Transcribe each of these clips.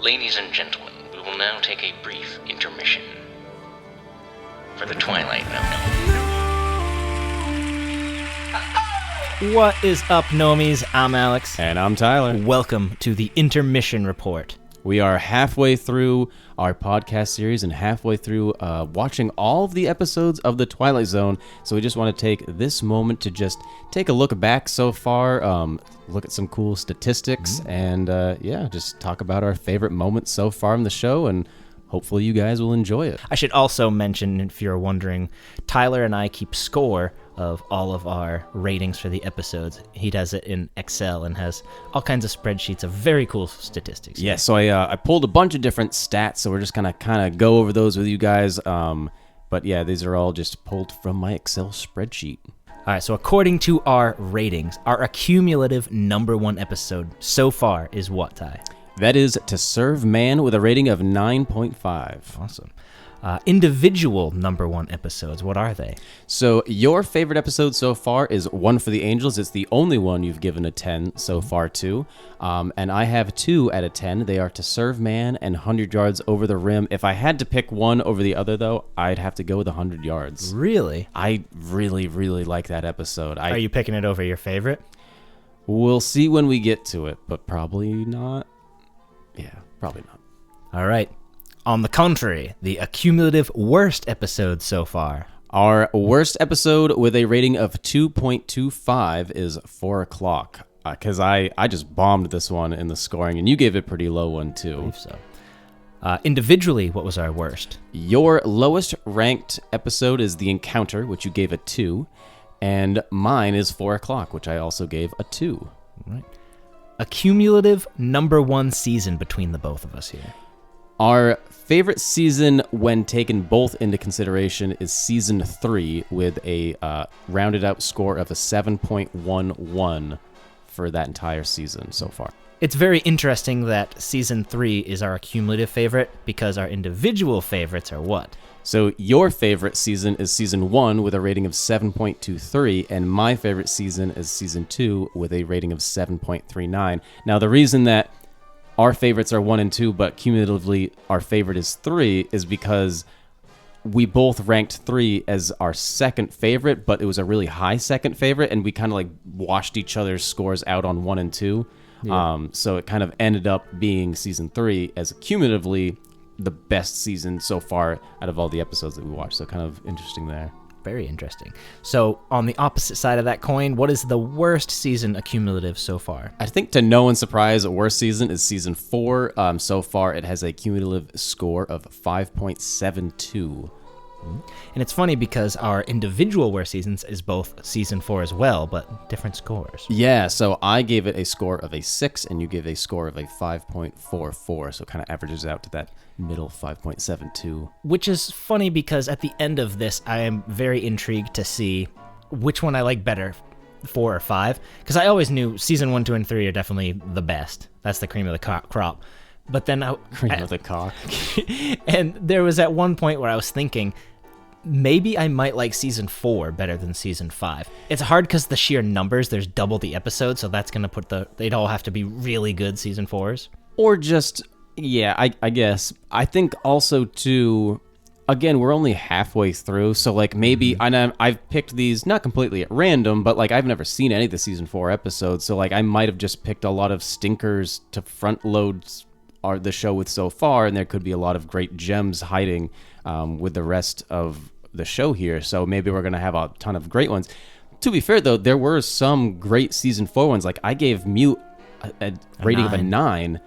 Ladies and gentlemen, we will now take a brief intermission for the Twilight Zone. What is up, Gnomies? I'm Alex. And I'm Tyler. Welcome to the Intermission Report. We are halfway through our podcast series and halfway through watching all of the episodes of the Twilight Zone. So we just want to take this moment to just take a look back so far, look at some cool statistics, and just talk about our favorite moments so far in the show, and hopefully you guys will enjoy it. I should also mention, if you're wondering, Tyler and I keep score of all of our ratings for the episodes. He does it in Excel and has all kinds of spreadsheets of very cool statistics. Yeah, so I pulled a bunch of different stats, so we're just gonna kind of go over those with you guys. But yeah, these are all just pulled from my Excel spreadsheet. All right, so according to our ratings, our cumulative number one episode so far is what, Ty? That is To Serve Man with a rating of 9.5. Awesome. Individual number one episodes, what are they? So your favorite episode so far is One for the Angels. It's the only one you've given a 10 so far too. And I have 2 out of 10. They are To Serve Man and 100 Yards Over the Rim. If I had to pick one over the other though, I'd have to go with 100 Yards. Really? I really, really like that episode. Are you picking it over your favorite? We'll see when we get to it, but probably not. Yeah, probably not. All right. On the contrary, the cumulative worst episode so far. Our worst episode with a rating of 2.25 is 4 o'clock. Because I just bombed this one in the scoring, and you gave it a pretty low one too. I believe so. Individually, what was our worst? Your lowest ranked episode is The Encounter, which you gave a 2. And mine is 4 o'clock, which I also gave a 2. All right. A cumulative number one season between the both of us here. Our favorite season, when taken both into consideration, is season 3 with a rounded out score of a 7.11 for that entire season so far. It's very interesting that season 3 is our cumulative favorite because our individual favorites are what? So your favorite season is season 1 with a rating of 7.23, and my favorite season is season 2 with a rating of 7.39. Now, the reason that our favorites are 1 and 2, but cumulatively our favorite is 3 is because we both ranked 3 as our second favorite, but it was a really high second favorite, and we kind of like washed each other's scores out on 1 and 2. Yeah. So it kind of ended up being season 3 as cumulatively the best season so far out of all the episodes that we watched. So kind of interesting there. Very interesting. So on the opposite side of that coin, what is the worst season accumulative so far? I think to no one's surprise, the worst season is season 4. So far, it has a cumulative score of 5.72. And it's funny because our individual worst seasons is both season 4 as well, but different scores. Yeah, so I gave it a score of a 6, and you gave a score of a 5.44, so it kind of averages out to that middle 5.72. Which is funny because at the end of this, I am very intrigued to see which one I like better, 4 or 5, because I always knew season 1, 2, and 3 are definitely the best. That's the cream of the crop. But then cream of the cock. And there was at one point where I was thinking, maybe I might like season 4 better than season 5. It's hard because the sheer numbers, there's double the episodes, so that's going to put they'd all have to be really good season 4s. Or just, yeah, I guess. I think also, too, again, we're only halfway through, so like maybe, and I've picked these not completely at random, but like I've never seen any of the season 4 episodes, so like I might have just picked a lot of stinkers to front load the show with so far, and there could be a lot of great gems hiding with the rest of the show here, so maybe we're going to have a ton of great ones. To be fair, though, there were some great season 4 ones. Like I gave Mute a rating of a 9,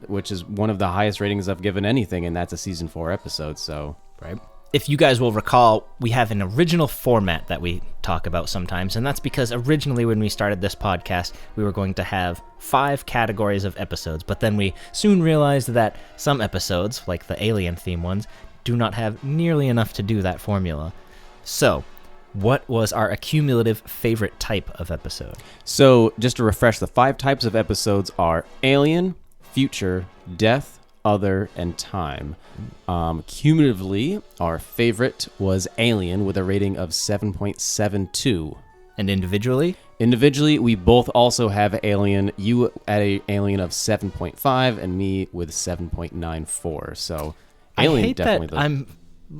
which is one of the highest ratings I've given anything, and that's a season 4 episode, so... Right. If you guys will recall, we have an original format that we talk about sometimes, and that's because originally when we started this podcast, we were going to have 5 categories of episodes, but then we soon realized that some episodes, like the alien theme ones, do not have nearly enough to do that formula. So, what was our accumulative favorite type of episode? So, just to refresh, the 5 types of episodes are Alien, Future, Death, Other, and Time. Cumulatively, our favorite was Alien with a rating of 7.72. And individually? Individually, we both also have Alien. You at a Alien of 7.5 and me with 7.94. So Alien I hate definitely that I'm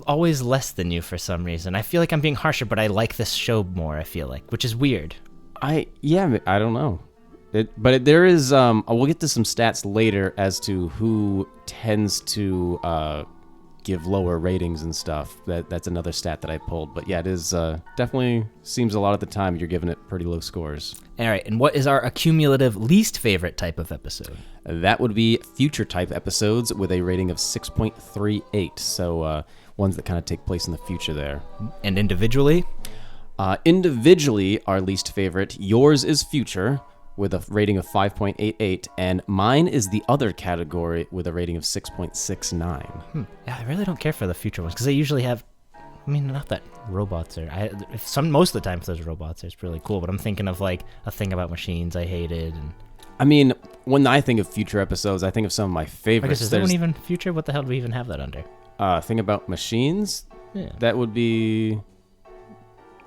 always less than you for some reason. I feel like I'm being harsher, but I like this show more, I feel like, which is weird. I don't know. There is we'll get to some stats later as to who tends to give lower ratings and stuff. That's another stat that I pulled. But yeah, it is definitely seems a lot of the time you're giving it pretty low scores. All right, and what is our accumulative least favorite type of episode? That would be future type episodes with a rating of 6.38. So ones that kind of take place in the future there. And individually? Individually, our least favorite, yours is future with a rating of 5.88, and mine is the other category with a rating of 6.69. Yeah, I really don't care for the future ones because they usually have. I mean, not that robots are. Most of the time, if there's robots, it's really cool. But I'm thinking of like a thing about machines I hated. And I mean, when I think of future episodes, I think of some of my I favorites. guess is that one even future? What the hell do we even have that under? Thing about machines. Yeah. That would be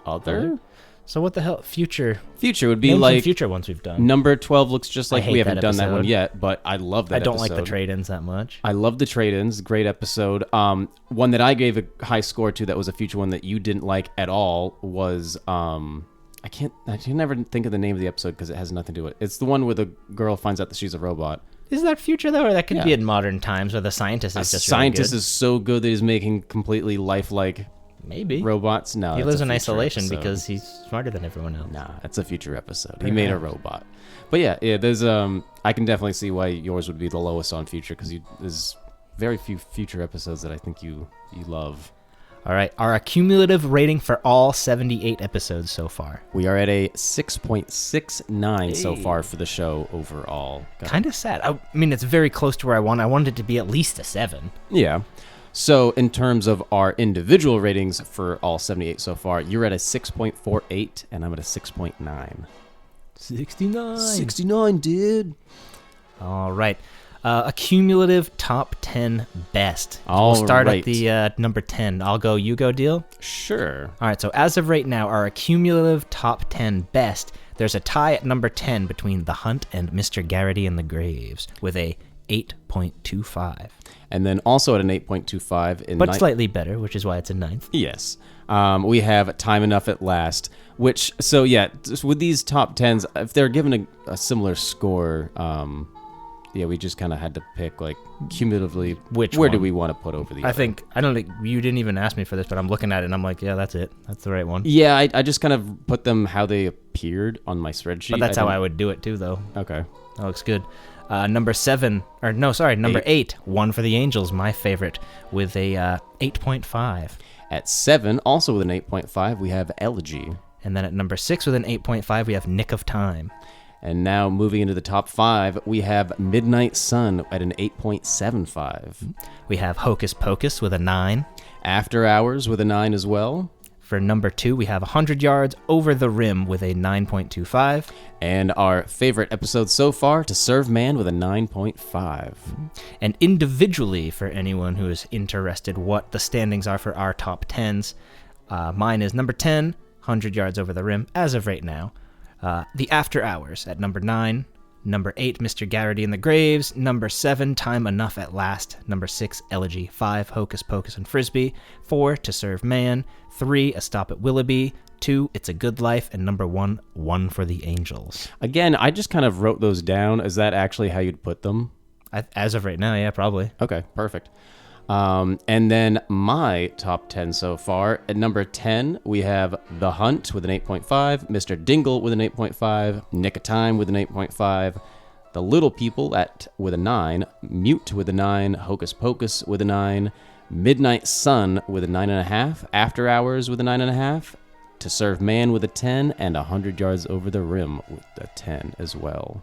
other. So what the hell? Future would be Name like some future ones we've done. Number 12 looks just I like hate we haven't that done that one episode. yet, but I love that I don't episode. like the trade-ins that much. I love the trade-ins. Great episode. One that I gave a high score to that was a future one that you didn't like at all was I can never think of the name of the episode because it has nothing to do with it. It's the one where the girl finds out that she's a robot. Is that future though, or that could Yeah. be in modern times where the scientist is just Scientist really is so good that he's making completely lifelike good? Maybe robots. No, he that's lives a in future isolation episode. because he's smarter than everyone else. Nah, that's a future episode. He made a robot. But yeah, there's I can definitely see why yours would be the lowest on future because there's very few future episodes that I think you love. All right, our accumulative rating for all 78 episodes so far. We are at a 6.69 so far for the show overall. Kind of sad. I mean, it's very close to where I want. I wanted it to be at least a 7. Yeah. So in terms of our individual ratings for all 78 so far, you're at a 6.48 and I'm at a 6.9. 69. 69, dude. All right. Accumulative top 10 best. All we'll start right. at the number 10. I'll go, you go, deal? Sure. All right, so as of right now, our accumulative top 10 best, there's a tie at number 10 between The Hunt and Mr. Garrity and the Graves with a 8.25. And then also at an 8.25 in But slightly better, which is why it's a 9th. Yes. We have Time Enough at Last, which, so yeah, with these top 10s, if they're given a similar score, yeah, we just kind of had to pick, like, cumulatively, where do one? we want to put over the I other? think, I don't think, you didn't even ask me for this, but I'm looking at it and I'm like, yeah, that's it. That's the right one. Yeah, I just kind of put them how they appeared on my spreadsheet. But that's how I would do it too, though. Okay. That looks good. Number 8, One for the Angels, my favorite, with a 8.5. At 7, also with an 8.5, we have Elegy. And then at number 6 with an 8.5, we have Nick of Time. And now moving into the top 5, we have Midnight Sun at an 8.75. We have Hocus Pocus with a 9. After Hours with a 9 as well. For number 2, we have 100 Yards Over the Rim with a 9.25. And our favorite episode so far, To Serve Man with a 9.5. And individually, for anyone who is interested what the standings are for our top 10s, mine is number 10, 100 Yards Over the Rim, as of right now. The After Hours at number 9. Number 8, Mr. Garrity and the Graves. Number 7, Time Enough at Last. Number 6, Elegy. 5, Hocus Pocus and Frisbee. 4, To Serve Man. 3, A Stop at Willoughby. 2, It's a Good Life. And number 1, One for the Angels. Again, I just kind of wrote those down. Is that actually how you'd put them? As of right now, yeah, probably. Okay, perfect. And then my top 10 so far. At number 10, we have The Hunt with an 8.5, Mr. Dingle with an 8.5, Nick of Time with an 8.5, The Little People with a 9, Mute with a 9, Hocus Pocus with a 9, Midnight Sun with a 9.5, After Hours with a 9.5, To Serve Man with a 10, and 100 Yards Over the Rim with a 10 as well.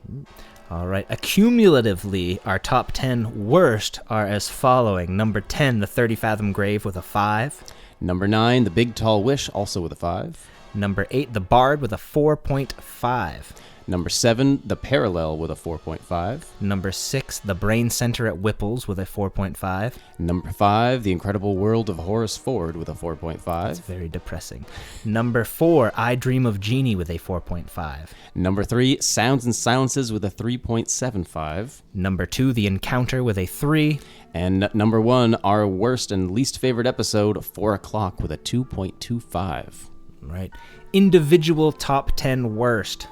All right. Accumulatively, our top 10 worst are as following. Number 10, The 30 Fathom Grave with a 5. Number 9, The Big Tall Wish, also with a 5. Number 8, The Bard with a 4.5. Number 7, The Parallel with a 4.5. Number 6, The Brain Center at Whipple's with a 4.5. Number 5, The Incredible World of Horace Ford with a 4.5. It's very depressing. Number 4, I Dream of Jeannie with a 4.5. Number 3, Sounds and Silences with a 3.75. Number 2, The Encounter with a 3. And number 1, our worst and least favorite episode, 4 O'Clock with a 2.25. Right. Individual top 10 worst.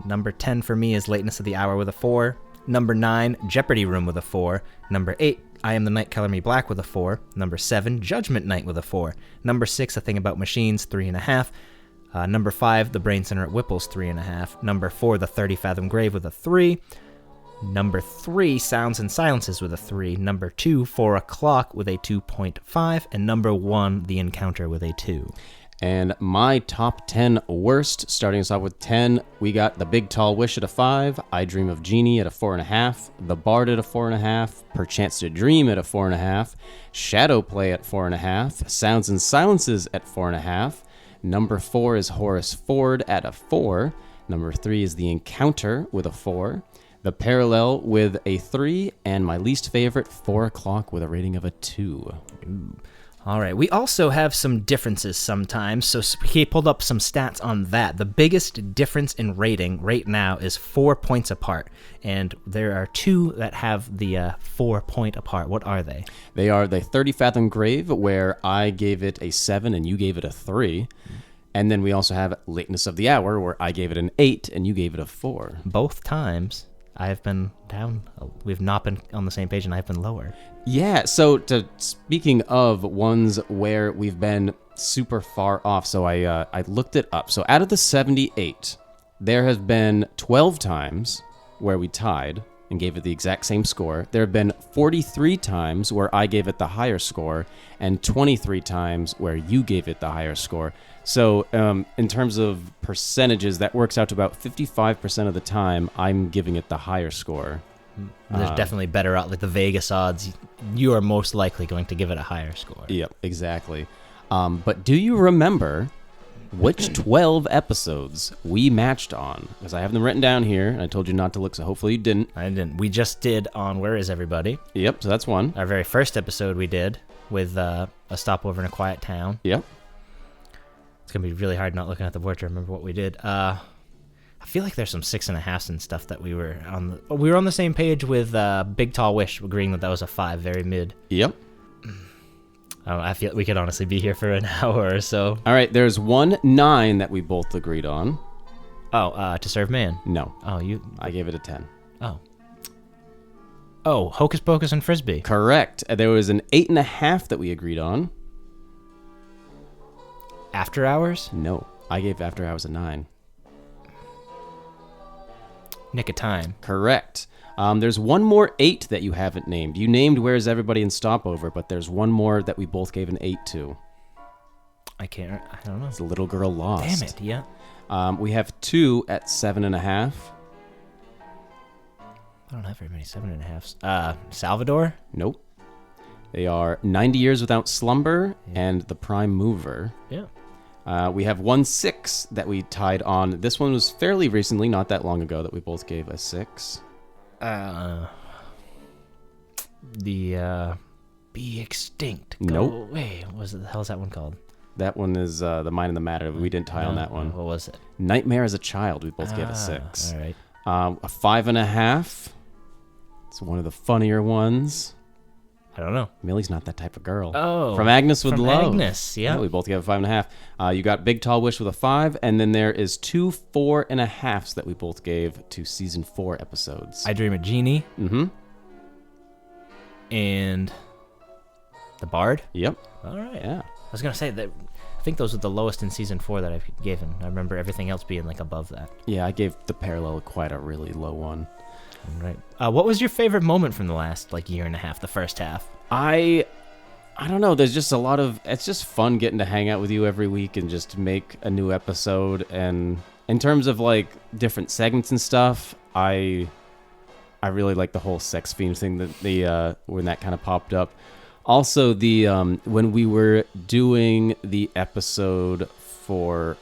Number 10 for me is Lateness of the Hour with a 4. Number 9, Jeopardy Room with a 4. Number 8, I Am the Night, Color Me Black with a 4. Number 7, Judgment Night with a 4. Number 6, A Thing About Machines, 3.5. Number 5, The Brain Center at Whipple's, 3.5. Number 4, The 30 Fathom Grave with a 3. Number 3, Sounds and Silences with a 3. Number 2, 4 O'Clock with a 2.5. And number 1, The Encounter with a 2. And my top 10 worst, starting us off with 10, we got The Big Tall Wish at a 5, I Dream of Jeannie at a 4.5, The Bard at a 4.5, Perchance to Dream at a 4.5, Shadow Play at 4.5, Sounds and Silences at 4.5, number 4 is Horace Ford at a 4, number 3 is The Encounter with a 4, The Parallel with a 3, and my least favorite, 4 O'Clock with a rating of a 2. Ooh. All right, we also have some differences sometimes, so he pulled up some stats on that. The biggest difference in rating right now is 4 points apart, and there are 2 that have the 4 point apart. What are they? They are the 30 Fathom Grave, where I gave it a 7 and you gave it a 3. And then we also have Lateness of the Hour, where I gave it an 8 and you gave it a 4. Both times I've been down. We've not been on the same page, and I've been lower. Yeah, so speaking of ones where we've been super far off, so I looked it up. So out of the 78, there have been 12 times where we tied and gave it the exact same score. There have been 43 times where I gave it the higher score, and 23 times where you gave it the higher score. So in terms of percentages, that works out to about 55% of the time I'm giving it the higher score. There's definitely better odds, like the Vegas odds. You are most likely going to give it a higher score. Yep, exactly. But do you remember which 12 episodes we matched on? Because I have them written down here, and I told you not to look, so hopefully you didn't. I didn't. We just did on Where Is Everybody? Yep, so that's one. Our very first episode we did with a stopover in a quiet town. Yep. It's going to be really hard not looking at the board to remember what we did. I feel like there's some 6.5s and stuff that we were on. We were on the same page with Big Tall Wish, agreeing that was a 5, very mid. Yep. I feel we could honestly be here for an hour or so. All right, there's 9 that we both agreed on. Oh, To Serve Man. No. Oh, I gave it a 10. Oh, Hocus Pocus and Frisbee. Correct. There was an 8.5 that we agreed on. After Hours? No, I gave After Hours a 9. Nick of Time. Correct. There's one more 8 that you haven't named. You named Where's Everybody in Stopover, but there's one more that we both gave an 8 to. I don't know. It's a Little Girl Lost. Damn it, yeah. We have 2 at 7.5. I don't have very many 7.5s. Salvador? Nope. They are 90 Years Without Slumber and The Prime Mover. Yeah. We have 1/6 that we tied on. This one was fairly recently, not that long ago, that we both gave a 6. Be Extinct. Go Nope. away. What the hell is that one called? That one is The Mind and the Matter. We didn't tie on that one. What was it? Nightmare as a Child. We both gave a 6. All right. A 5.5. It's one of the funnier ones. I don't know. Millie's Not That Type of Girl. Oh. From Agnes with from Love. Agnes, yeah. We both gave a 5.5. You got Big Tall Wish with a 5, and then there is 2 4.5s that we both gave to season 4 episodes. I Dream of Jeannie. Mm-hmm. And The Bard. Yep. All right. Yeah. I was going to say that I think those are the lowest in season 4 that I've given. I remember everything else being like above that. Yeah, I gave The Parallel quite a really low one. All right. What was your favorite moment from the last year and a half, the first half? I don't know. There's just a lot of. It's just fun getting to hang out with you every week and just make a new episode. And in terms of different segments and stuff, I really like the whole sex theme thing that when that kind of popped up. Also, the when we were doing the episode for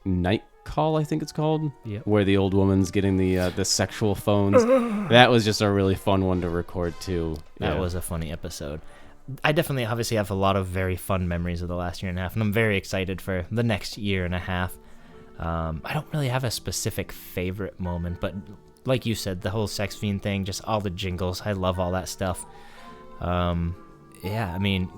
Night Call, I think it's called, Yep. where the old woman's getting the sexual phones. That was just a really fun one to record too. That Yeah. was a funny episode. I definitely obviously have a lot of very fun memories of the last year and a half, and I'm very excited for the next year and a half. I don't really have a specific favorite moment, but like you said, the whole sex fiend thing, just all the jingles, I love all that stuff. Yeah, I mean,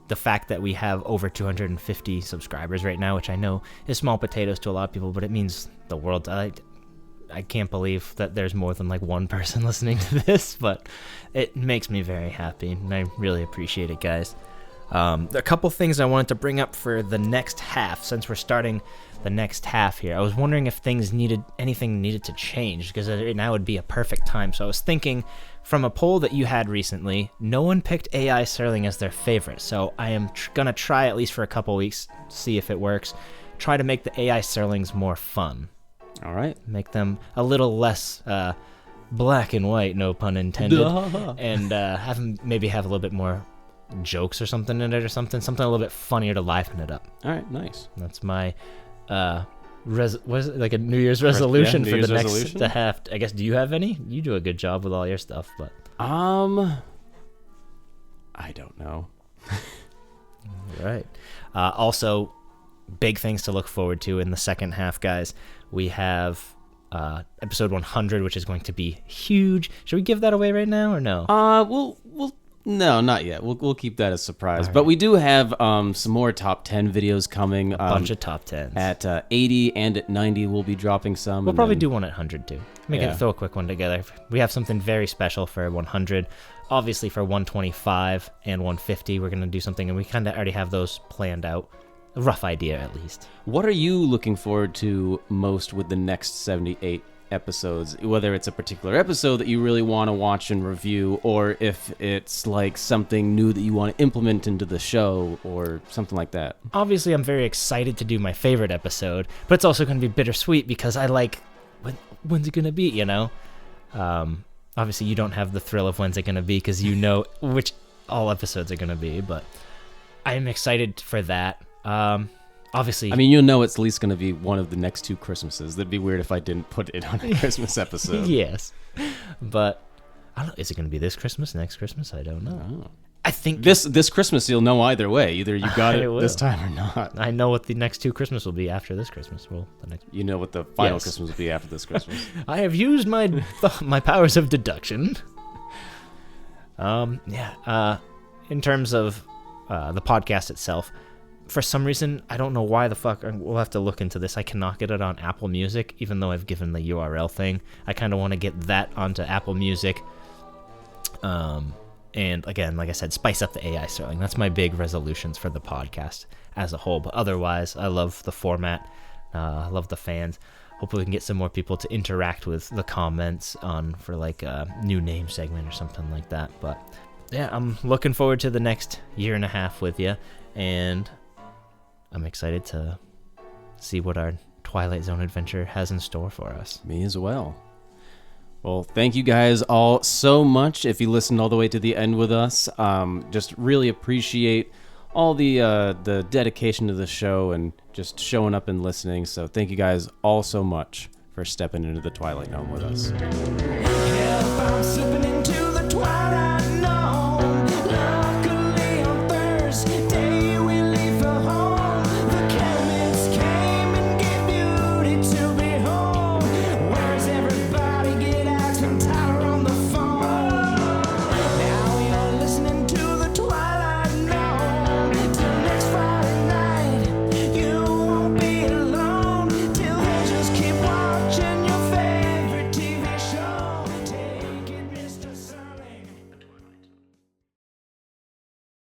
the fact that we have over 250 subscribers right now, which I know is small potatoes to a lot of people, but it means the world. I can't believe that there's more than like one person listening to this, but it makes me very happy, and I really appreciate it, guys. A couple things I wanted to bring up for the next half, since we're starting the next half here. I was wondering if anything needed to change, because now would be a perfect time. So I was thinking, from a poll that you had recently, no one picked AI Serling as their favorite. So I am gonna try, at least for a couple weeks, see if it works. Try to make the AI Serlings more fun. All right. Make them a little less black and white, no pun intended, and have them maybe have a little bit more jokes or something in it, or something a little bit funnier to liven it up. All right. Nice. That's my what is it, like a New Year's resolution New for Year's the next resolution? to have. I guess, do you have any? You do a good job with all your stuff, but I don't know. all right. Also, big things to look forward to in the second half, guys. We have episode 100, which is going to be huge. Should we give that away right now or no? We'll no, not yet. We'll keep that a surprise. But we do have some more top 10 videos coming. A bunch of top 10s. At 80 and at 90, we'll be dropping some. We'll and probably then- do one at 100 too. Yeah. Throw a quick one together. We have something very special for 100. Obviously for 125 and 150, we're going to do something, and we kind of already have those planned out. A rough idea, at least. What are you looking forward to most with the next 78 episodes? Whether it's a particular episode that you really want to watch and review, or if it's like something new that you want to implement into the show, or something like that. Obviously, I'm very excited to do my favorite episode, but it's also going to be bittersweet because I like, when's it going to be, you know? Obviously, you don't have the thrill of when's it going to be because you know which all episodes are going to be, but I am excited for that. Obviously, I mean, you'll know it's at least going to be one of the next two Christmases. That'd be weird if I didn't put it on a Christmas episode. yes, but I don't know. Is it going to be this Christmas, next Christmas? I don't know. Oh. I think This Christmas you'll know either way. Either you got I it will. this time or not. I know what the next two Christmas will be after this Christmas. Well, the next. You know what the final Yes. Christmas will be after this Christmas. I have used my my powers of deduction. Yeah. In terms of the podcast itself, for some reason, I don't know why the fuck. We'll have to look into this. I cannot get it on Apple Music, even though I've given the URL thing. I kind of want to get that onto Apple Music. And again, like I said, spice up the AI Sterling. That's my big resolutions for the podcast as a whole. But otherwise, I love the format. I love the fans. Hopefully we can get some more people to interact with the comments for like a new name segment or something like that. But yeah, I'm looking forward to the next year and a half with you. And I'm excited to see what our Twilight Zone adventure has in store for us. Me as well. Well, thank you guys all so much. If you listened all the way to the end with us, just really appreciate all the dedication to the show and just showing up and listening. So thank you guys all so much for stepping into the Twilight Zone with us. Yeah, I'm sipping